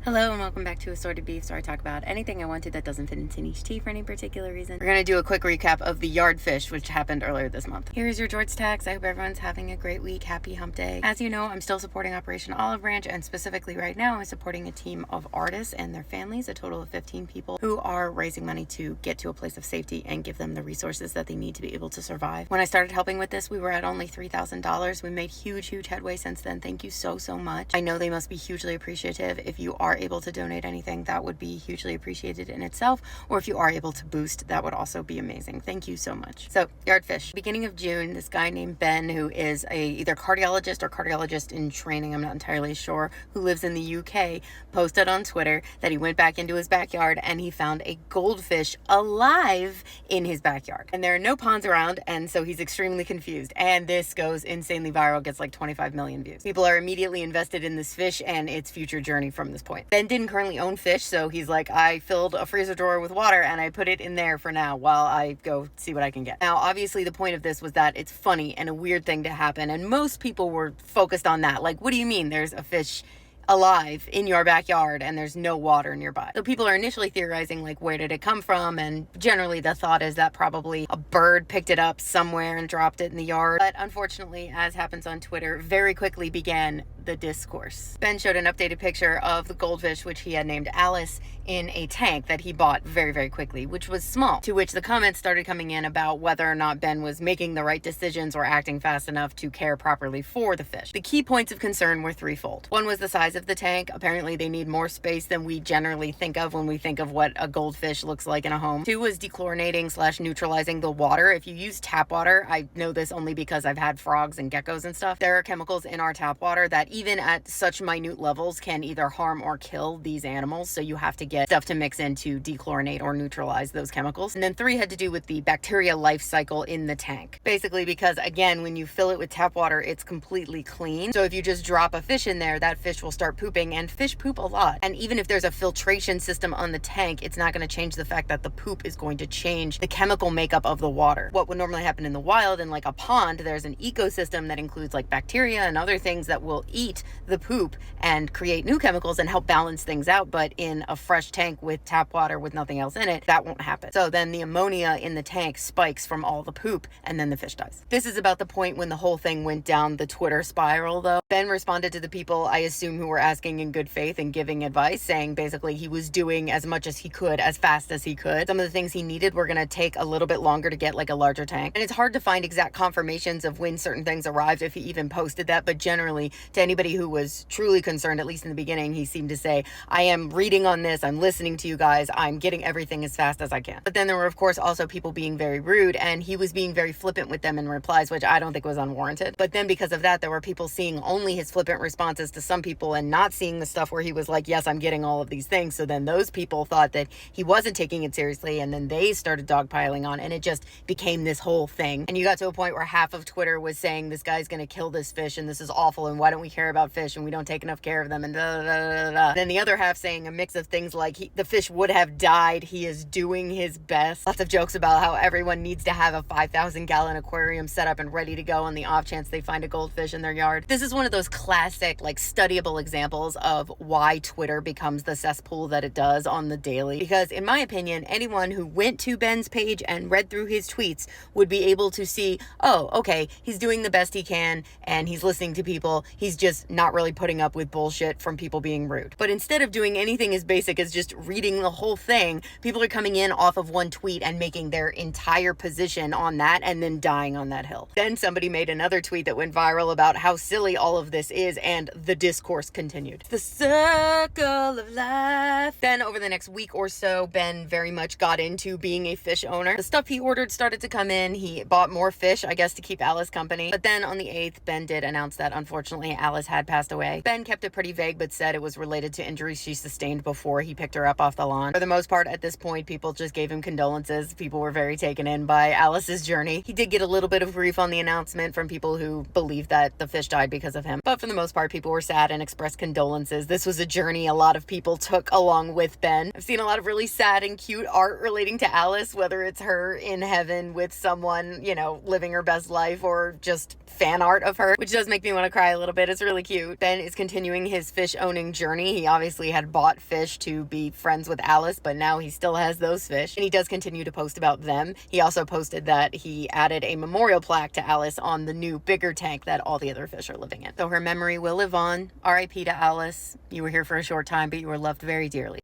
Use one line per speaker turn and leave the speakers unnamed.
Hello and welcome back to Assorted Beef, where I talk about anything I wanted that doesn't fit into niche tea for any particular reason. We're going to do a quick recap of the yard fish, which happened earlier this month. Here's your George tax. I hope everyone's having a great week. Happy hump day. As you know, I'm still supporting Operation Olive Branch, and specifically right now I'm supporting a team of artists and their families, a total of 15 people, who are raising money to get to a place of safety and give them the resources that they need to be able to survive. When I started helping with this, we were at only $3,000. We made huge headway since then. Thank you so much. I know they must be hugely appreciative. If you are able to donate anything, that would be hugely appreciated in itself, or if you are able to boost, that would also be amazing. Thank you so much. So yardfish, beginning of June, this guy named Ben, who is either cardiologist or cardiologist in training, I'm not entirely sure, who lives in the UK, posted on Twitter that he went back into his backyard and he found a goldfish alive in his backyard, and there are no ponds around, and so he's extremely confused, and this goes insanely viral, gets like 25 million views. People are immediately invested in this fish and its future journey from this point. Ben didn't currently own fish, so he's like, I filled a freezer drawer with water and I put it in there for now while I go see what I can get. Now, obviously the point of this was that it's funny and a weird thing to happen, and most people were focused on that. Like, what do you mean there's a fish alive in your backyard and there's no water nearby? So people are initially theorizing, like, where did it come from? And generally the thought is that probably a bird picked it up somewhere and dropped it in the yard. But unfortunately, as happens on Twitter, very quickly began the discourse. Ben showed an updated picture of the goldfish, which he had named Alice, in a tank that he bought very quickly, which was small, to which the comments started coming in about whether or not Ben was making the right decisions or acting fast enough to care properly for the fish. The key points of concern were threefold. One was the size of the tank. Apparently they need more space than we generally think of when we think of what a goldfish looks like in a home. Two was dechlorinating / neutralizing the water. If you use tap water, I know this only because I've had frogs and geckos and stuff, there are chemicals in our tap water that even at such minute levels can either harm or kill these animals, so you have to get stuff to mix in to dechlorinate or neutralize those chemicals. And then three had to do with the bacteria life cycle in the tank. Basically because, again, when you fill it with tap water, it's completely clean. So if you just drop a fish in there, that fish will start pooping, and fish poop a lot. And even if there's a filtration system on the tank, it's not going to change the fact that the poop is going to change the chemical makeup of the water. What would normally happen in the wild, in like a pond, there's an ecosystem that includes like bacteria and other things that will eat the poop and create new chemicals and help balance things out. But in a fresh tank with tap water with nothing else in it, that won't happen. So then the ammonia in the tank spikes from all the poop, and then the fish dies. This is about the point when the whole thing went down the Twitter spiral, though. Ben responded to the people, I assume, who were asking in good faith and giving advice, saying basically he was doing as much as he could, as fast as he could. Some of the things he needed were going to take a little bit longer to get, like a larger tank. And it's hard to find exact confirmations of when certain things arrived, if he even posted that, but generally, to anybody who was truly concerned, at least in the beginning, he seemed to say, I am reading on this, I'm listening to you guys, I'm getting everything as fast as I can. But then there were, of course, also people being very rude, and he was being very flippant with them in replies, which I don't think was unwarranted. But then because of that, there were people seeing only his flippant responses to some people and not seeing the stuff where he was like, yes, I'm getting all of these things. So then those people thought that he wasn't taking it seriously, and then they started dogpiling on, and it just became this whole thing. And you got to a point where half of Twitter was saying this guy's going to kill this fish and this is awful, and why don't we care about fish, and we don't take enough care of them, and da da da da da. Then the other half saying a mix of things like the fish would have died, he is doing his best. Lots of jokes about how everyone needs to have a 5,000 gallon aquarium set up and ready to go on the off chance they find a goldfish in their yard. This is one of those classic, like, studyable examples of why Twitter becomes the cesspool that it does on the daily. Because in my opinion, anyone who went to Ben's page and read through his tweets would be able to see, oh, okay, he's doing the best he can and he's listening to people. He's just not really putting up with bullshit from people being rude. But instead of doing anything as basic as just reading the whole thing, people are coming in off of one tweet and making their entire position on that and then dying on that hill. Then somebody made another tweet that went viral about how silly all of this is, and the discourse continued. The circle of life. Then over the next week or so, Ben very much got into being a fish owner. The stuff he ordered started to come in. He bought more fish, I guess, to keep Alice company. But then on the 8th, Ben did announce that unfortunately Alice had passed away. Ben kept it pretty vague, but said it was related to injuries she sustained before he picked her up off the lawn. For the most part, at this point, people just gave him condolences. People were very taken in by Alice's journey. He did get a little bit of grief on the announcement from people who believed that the fish died because of him. But for the most part, people were sad and expressed condolences. This was a journey a lot of people took along with Ben. I've seen a lot of really sad and cute art relating to Alice, whether it's her in heaven with someone, you know, living her best life, or just fan art of her, which does make me want to cry a little bit. It's really really cute. Ben is continuing his fish owning journey. He obviously had bought fish to be friends with Alice, but now he still has those fish, and he does continue to post about them. He also posted that he added a memorial plaque to Alice on the new bigger tank that all the other fish are living in. So her memory will live on. R.I.P. to Alice. You were here for a short time, but you were loved very dearly.